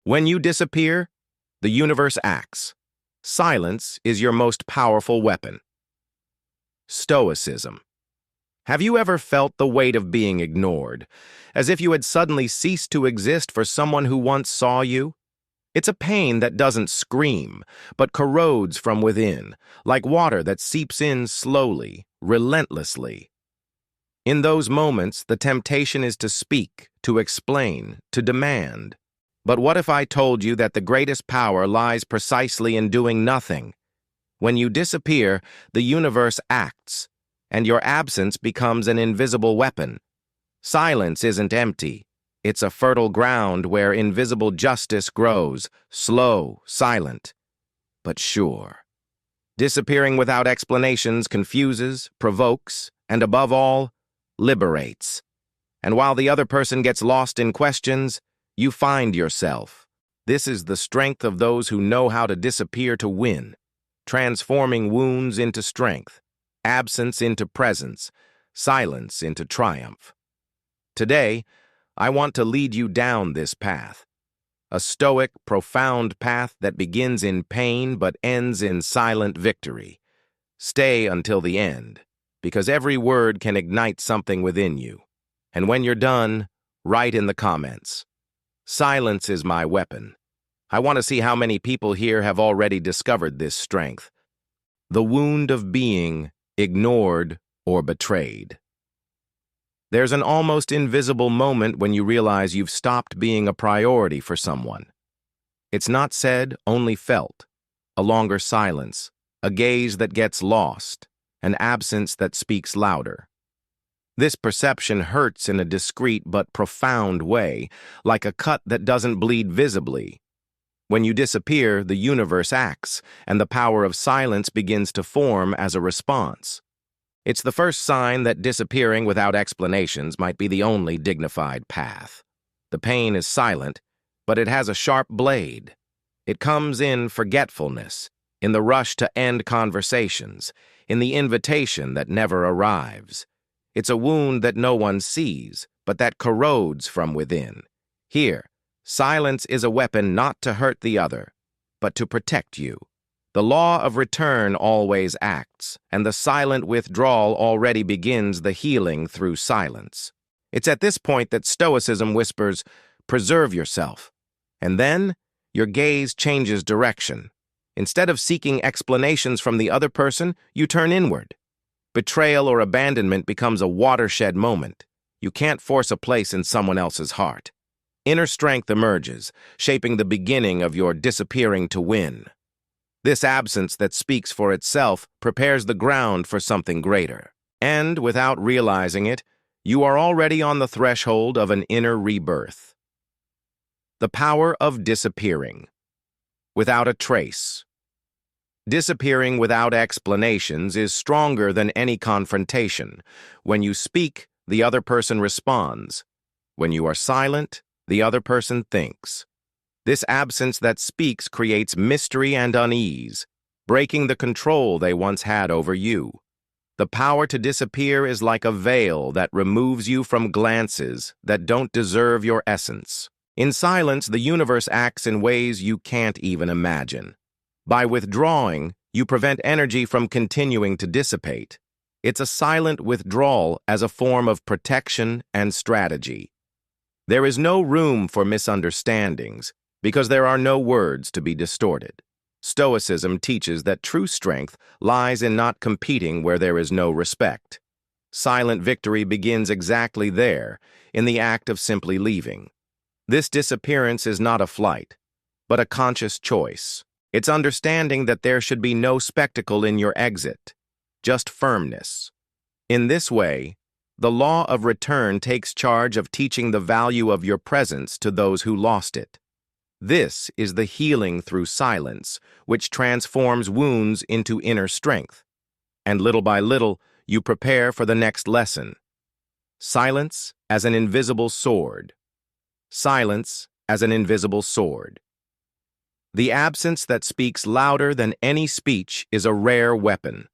When you disappear, the universe acts. Silence is your most powerful weapon. Stoicism. Have you ever felt the weight of being ignored, as if you had suddenly ceased to exist for someone who once saw you? It's a pain that doesn't scream, but corrodes from within, like water that seeps in slowly, relentlessly. In those moments, the temptation is to speak, to explain, to demand. But what if I told you that the greatest power lies precisely in doing nothing? When you disappear, the universe acts, and your absence becomes an invisible weapon. Silence isn't empty. It's a fertile ground where invisible justice grows, slow, silent, but sure. Disappearing without explanations confuses, provokes, and above all, liberates. And while the other person gets lost in questions, you find yourself. This is the strength of those who know how to disappear to win, transforming wounds into strength, absence into presence, silence into triumph. Today, I want to lead you down this path, a stoic, profound path that begins in pain but ends in silent victory. Stay until the end, because every word can ignite something within you. And when you're done, write in the comments, "Silence is my weapon." I want to see how many people here have already discovered this strength. The wound of being ignored or betrayed. There's an almost invisible moment when you realize you've stopped being a priority for someone. It's not said, only felt. A longer silence, a gaze that gets lost, an absence that speaks louder. This perception hurts in a discreet but profound way, like a cut that doesn't bleed visibly. When you disappear, the universe acts, and the power of silence begins to form as a response. It's the first sign that disappearing without explanations might be the only dignified path. The pain is silent, but it has a sharp blade. It comes in forgetfulness, in the rush to end conversations, in the invitation that never arrives. It's a wound that no one sees, but that corrodes from within. Here, silence is a weapon not to hurt the other, but to protect you. The law of return always acts, and the silent withdrawal already begins the healing through silence. It's at this point that Stoicism whispers, "Preserve yourself." And then, your gaze changes direction. Instead of seeking explanations from the other person, you turn inward. Betrayal or abandonment becomes a watershed moment. You can't force a place in someone else's heart. Inner strength emerges, shaping the beginning of your disappearing to win. This absence that speaks for itself prepares the ground for something greater. And, without realizing it, you are already on the threshold of an inner rebirth. The power of disappearing. Without a trace. Disappearing without explanations is stronger than any confrontation. When you speak, the other person responds. When you are silent, the other person thinks. This absence that speaks creates mystery and unease, breaking the control they once had over you. The power to disappear is like a veil that removes you from glances that don't deserve your essence. In silence, the universe acts in ways you can't even imagine. By withdrawing, you prevent energy from continuing to dissipate. It's a silent withdrawal as a form of protection and strategy. There is no room for misunderstandings, because there are no words to be distorted. Stoicism teaches that true strength lies in not competing where there is no respect. Silent victory begins exactly there, in the act of simply leaving. This disappearance is not a flight, but a conscious choice. It's understanding that there should be no spectacle in your exit, just firmness. In this way, the law of return takes charge of teaching the value of your presence to those who lost it. This is the healing through silence, which transforms wounds into inner strength. And little by little, you prepare for the next lesson. Silence as an invisible sword. Silence as an invisible sword. The absence that speaks louder than any speech is a rare weapon.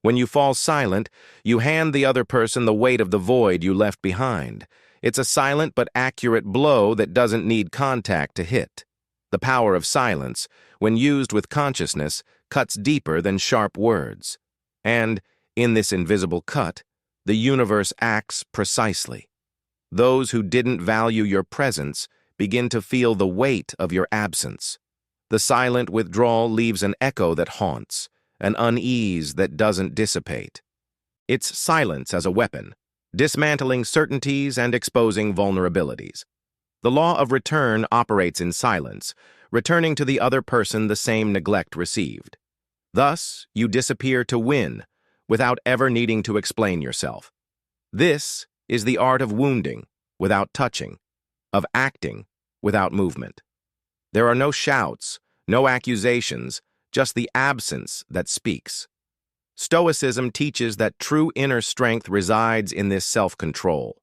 When you fall silent, you hand the other person the weight of the void you left behind. It's a silent but accurate blow that doesn't need contact to hit. The power of silence, when used with consciousness, cuts deeper than sharp words. And, in this invisible cut, the universe acts precisely. Those who didn't value your presence begin to feel the weight of your absence. The silent withdrawal leaves an echo that haunts, an unease that doesn't dissipate. It's silence as a weapon, dismantling certainties and exposing vulnerabilities. The law of return operates in silence, returning to the other person the same neglect received. Thus, you disappear to win, without ever needing to explain yourself. This is the art of wounding without touching, of acting without movement. There are no shouts, no accusations, just the absence that speaks. Stoicism teaches that true inner strength resides in this self-control.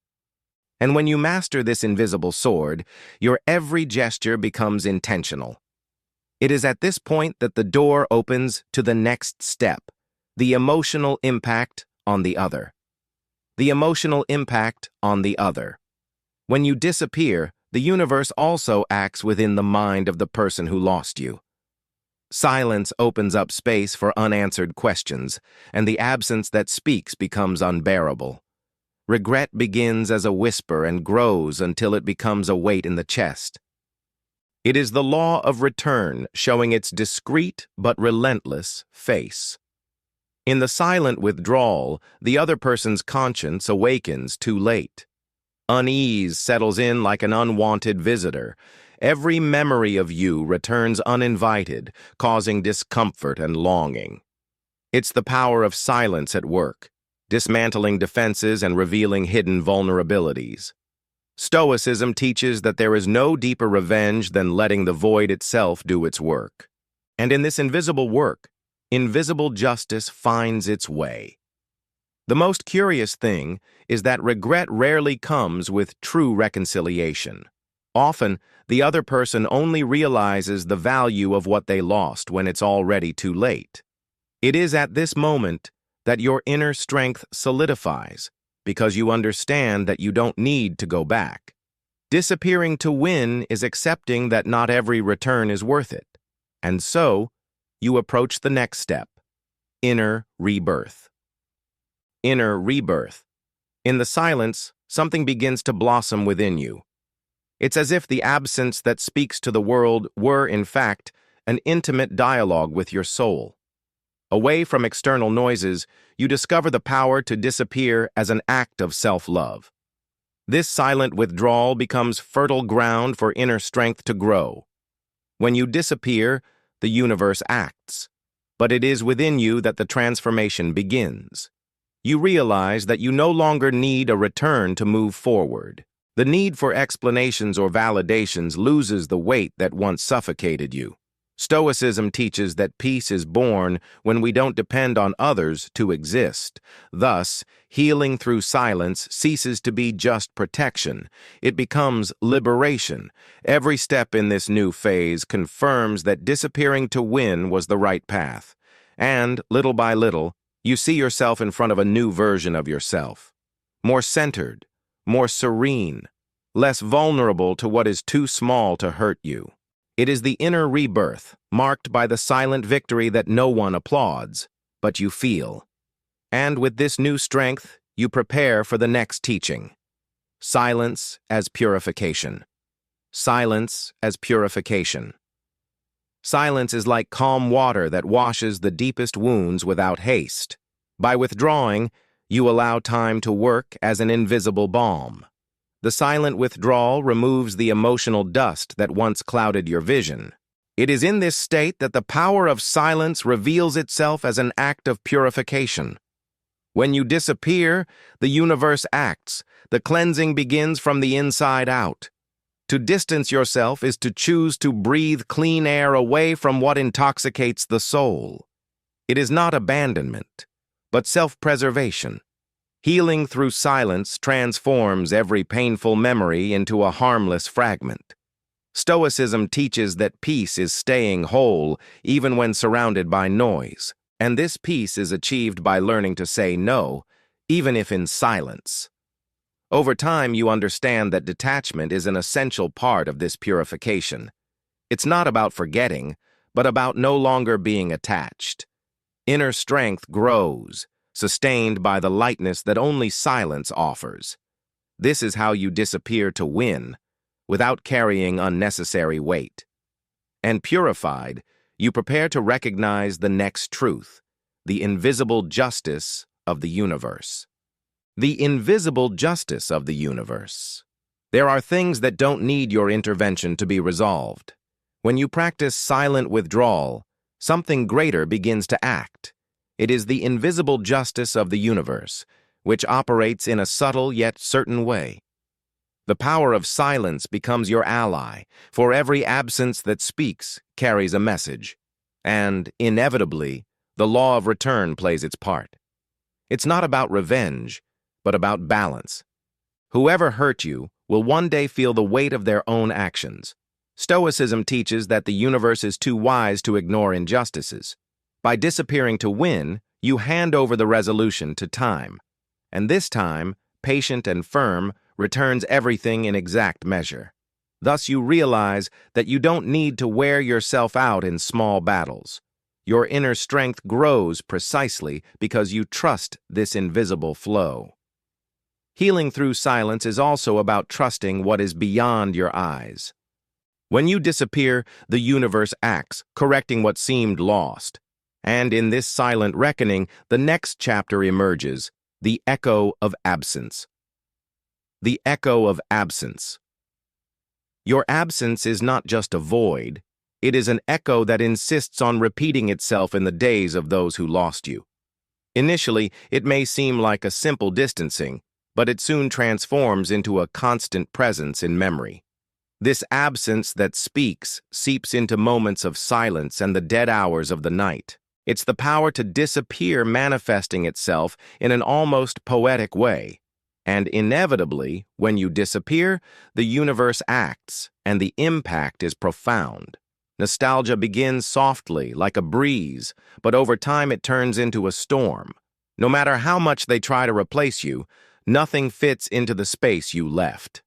And when you master this invisible sword, your every gesture becomes intentional. It is at this point that the door opens to the next step, the emotional impact on the other. The emotional impact on the other. When you disappear, the universe also acts within the mind of the person who lost you. Silence opens up space for unanswered questions, and the absence that speaks becomes unbearable. Regret begins as a whisper and grows until it becomes a weight in the chest. It is the law of return showing its discreet but relentless face. In the silent withdrawal, the other person's conscience awakens too late. Unease settles in like an unwanted visitor. Every memory of you returns uninvited, causing discomfort and longing. It's the power of silence at work, dismantling defenses and revealing hidden vulnerabilities. Stoicism teaches that there is no deeper revenge than letting the void itself do its work. And in this invisible work, invisible justice finds its way. The most curious thing is that regret rarely comes with true reconciliation. Often, the other person only realizes the value of what they lost when it's already too late. It is at this moment that your inner strength solidifies, because you understand that you don't need to go back. Disappearing to win is accepting that not every return is worth it. And so, you approach the next step, inner rebirth. Inner rebirth. In the silence, something begins to blossom within you. It's as if the absence that speaks to the world were, in fact, an intimate dialogue with your soul. Away from external noises, you discover the power to disappear as an act of self-love. This silent withdrawal becomes fertile ground for inner strength to grow. When you disappear, the universe acts. But it is within you that the transformation begins. You realize that you no longer need a return to move forward. The need for explanations or validations loses the weight that once suffocated you. Stoicism teaches that peace is born when we don't depend on others to exist. Thus, healing through silence ceases to be just protection. It becomes liberation. Every step in this new phase confirms that disappearing to win was the right path. And, little by little, you see yourself in front of a new version of yourself. More centered, more serene, less vulnerable to what is too small to hurt you. It is the inner rebirth, marked by the silent victory that no one applauds, but you feel. And with this new strength, you prepare for the next teaching. Silence as purification. Silence as purification. Silence is like calm water that washes the deepest wounds without haste. By withdrawing, you allow time to work as an invisible balm. The silent withdrawal removes the emotional dust that once clouded your vision. It is in this state that the power of silence reveals itself as an act of purification. When you disappear, the universe acts. The cleansing begins from the inside out. To distance yourself is to choose to breathe clean air away from what intoxicates the soul. It is not abandonment, but self-preservation. Healing through silence transforms every painful memory into a harmless fragment. Stoicism teaches that peace is staying whole even when surrounded by noise, and this peace is achieved by learning to say no, even if in silence. Over time, you understand that detachment is an essential part of this purification. It's not about forgetting, but about no longer being attached. Inner strength grows, sustained by the lightness that only silence offers. This is how you disappear to win, without carrying unnecessary weight. And purified, you prepare to recognize the next truth, the invisible justice of the universe. The invisible justice of the universe. There are things that don't need your intervention to be resolved. When you practice silent withdrawal, something greater begins to act. It is the invisible justice of the universe, which operates in a subtle yet certain way. The power of silence becomes your ally, for every absence that speaks carries a message. And, inevitably, the law of return plays its part. It's not about revenge, but about balance. Whoever hurt you will one day feel the weight of their own actions. Stoicism teaches that the universe is too wise to ignore injustices. By disappearing to win, you hand over the resolution to time. And this time, patient and firm, returns everything in exact measure. Thus you realize that you don't need to wear yourself out in small battles. Your inner strength grows precisely because you trust this invisible flow. Healing through silence is also about trusting what is beyond your eyes. When you disappear, the universe acts, correcting what seemed lost. And in this silent reckoning, the next chapter emerges, the echo of absence. The echo of absence. Your absence is not just a void, it is an echo that insists on repeating itself in the days of those who lost you. Initially, it may seem like a simple distancing, but it soon transforms into a constant presence in memory. This absence that speaks seeps into moments of silence and the dead hours of the night. It's the power to disappear manifesting itself in an almost poetic way. And inevitably, when you disappear, the universe acts, and the impact is profound. Nostalgia begins softly, like a breeze, but over time it turns into a storm. No matter how much they try to replace you, nothing fits into the space you left.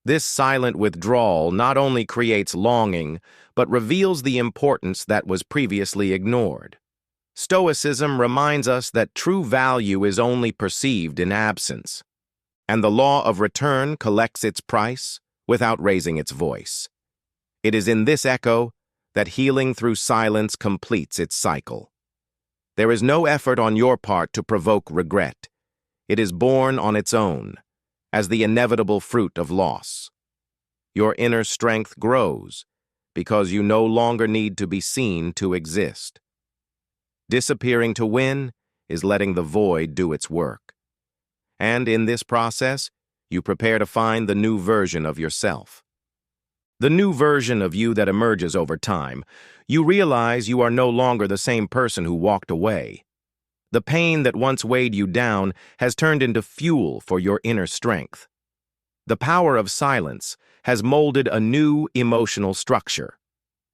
This silent withdrawal not only creates longing, but reveals the importance that was previously ignored. Stoicism reminds us that true value is only perceived in absence, and the law of return collects its price without raising its voice. It is in this echo that healing through silence completes its cycle. There is no effort on your part to provoke regret. It is born on its own, as the inevitable fruit of loss. Your inner strength grows because you no longer need to be seen to exist. Disappearing to win is letting the void do its work. And in this process, you prepare to find the new version of yourself. The new version of you that emerges over time. You realize you are no longer the same person who walked away. The pain that once weighed you down has turned into fuel for your inner strength. The power of silence has molded a new emotional structure,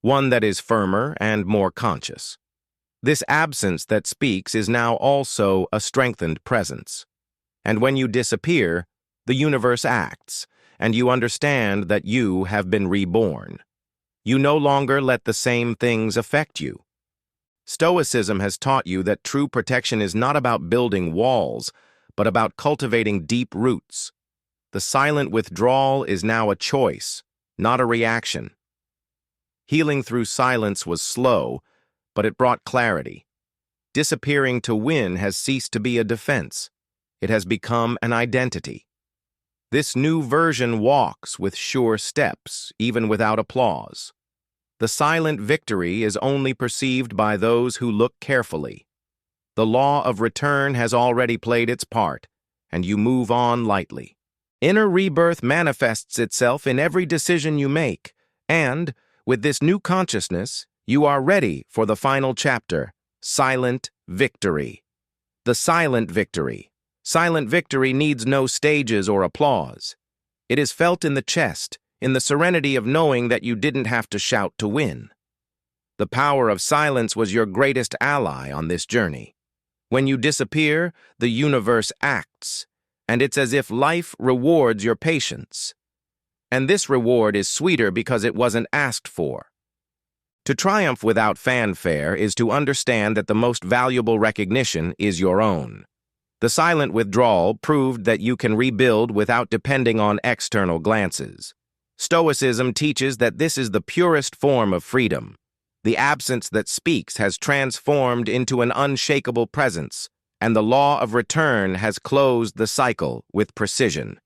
one that is firmer and more conscious. This absence that speaks is now also a strengthened presence. And when you disappear, the universe acts, and you understand that you have been reborn. You no longer let the same things affect you. Stoicism has taught you that true protection is not about building walls, but about cultivating deep roots. The silent withdrawal is now a choice, not a reaction. Healing through silence was slow, but it brought clarity. Disappearing to win has ceased to be a defense. It has become an identity. This new version walks with sure steps, even without applause. The silent victory is only perceived by those who look carefully. The law of return has already played its part, and you move on lightly. Inner rebirth manifests itself in every decision you make, and, with this new consciousness, you are ready for the final chapter, silent victory. The silent victory. Silent victory needs no stages or applause. It is felt in the chest, in the serenity of knowing that you didn't have to shout to win. The power of silence was your greatest ally on this journey. When you disappear, the universe acts, and it's as if life rewards your patience. And this reward is sweeter because it wasn't asked for. To triumph without fanfare is to understand that the most valuable recognition is your own. The silent withdrawal proved that you can rebuild without depending on external glances. Stoicism teaches that this is the purest form of freedom. The absence that speaks has transformed into an unshakable presence, and the law of return has closed the cycle with precision.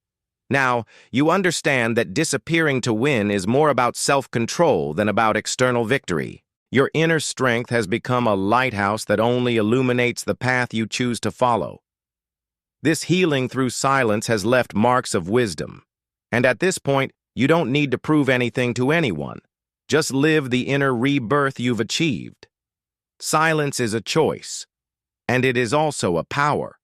Now, you understand that disappearing to win is more about self-control than about external victory. Your inner strength has become a lighthouse that only illuminates the path you choose to follow. This healing through silence has left marks of wisdom. And at this point, you don't need to prove anything to anyone. Just live the inner rebirth you've achieved. Silence is a choice, and it is also a power.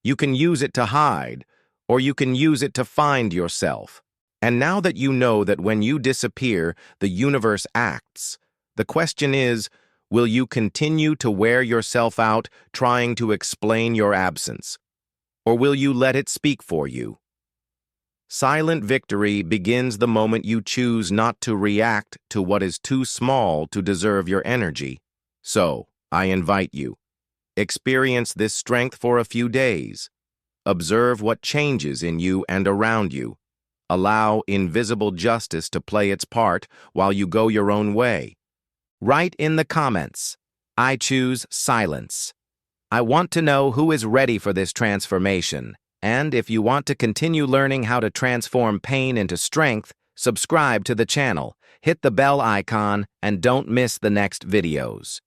You can use it to hide, or you can use it to find yourself. And now that you know that when you disappear, the universe acts, the question is, will you continue to wear yourself out trying to explain your absence? Or will you let it speak for you? Silent victory begins the moment you choose not to react to what is too small to deserve your energy. So, I invite you. Experience this strength for a few days. Observe what changes in you and around you. Allow invisible justice to play its part while you go your own way. Write in the comments, I choose silence. I want to know who is ready for this transformation. And if you want to continue learning how to transform pain into strength, subscribe to the channel, hit the bell icon, and don't miss the next videos.